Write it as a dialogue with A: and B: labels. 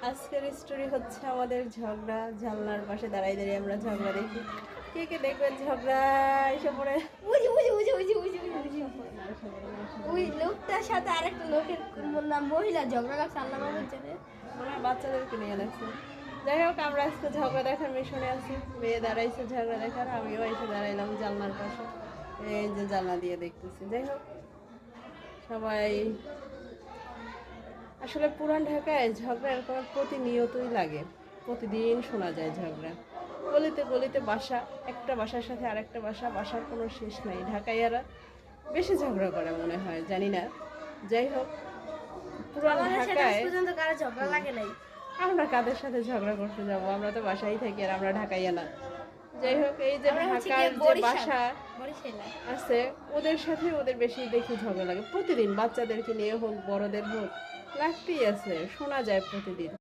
A: আজকের স্টোরি হচ্ছে আমাদের ঝগড়া। জানলার পাশে দাঁড়াই দাঁড়িয়ে আমরা ঝগড়া দেখি। কে কে দেখবেন ঝগড়া এসে পড়ে।
B: বুঝি বুঝি বুঝি বুঝি বুঝি বুঝি ওই লোকটার সাথে আরেকটা লোকের নাম মহিলা ঝগড়া লাগছে আল্লাহ বাবুর জন্য।
A: মনে হয় বাচ্চাদেরকে নিয়ে লাগছে। যাই হোক, আমরা আজকে ঝগড়া দেখার মিশনে আছি। মেয়ে দাঁড়াইছে ঝগড়া দেখার, আমিও এসে দাঁড়াইলাম জানলার পাশে। এই যে জানলা দিয়ে দেখতেছি। যাই হোক, সবাই আসলে পুরান ঢাকায় ঝগড়া এরকম প্রতিনিয়তই লাগে। প্রতিদিন শোনা যায় ঝগড়া। গলিতে গলিতে বাসা, একটা বাসার সাথে আরেকটা বাসার কোনো শেষ নাই। ঢাকাইয়ারা বেশি ঝগড়া করে মনে হয়, জানি না। যাই হোক, পুরান ঢাকায়
B: পর্যন্ত কারো ঝগড়া লাগে নাই।
A: আমরা কাদের সাথে ঝগড়া করতে যাব? আমরা তো বাসায় থাকি, আর আমরা ঢাকাইয়া না। যাই হোক, এই যে ঢাকার যে বাসা আছে ওদের সাথে ওদের বেশি দেখি ঝগড়া লাগে প্রতিদিন। বাচ্চাদেরকে নিয়ে হোক বড়দের হোক, লাগতেই আছে, শোনা যায় প্রতিদিন।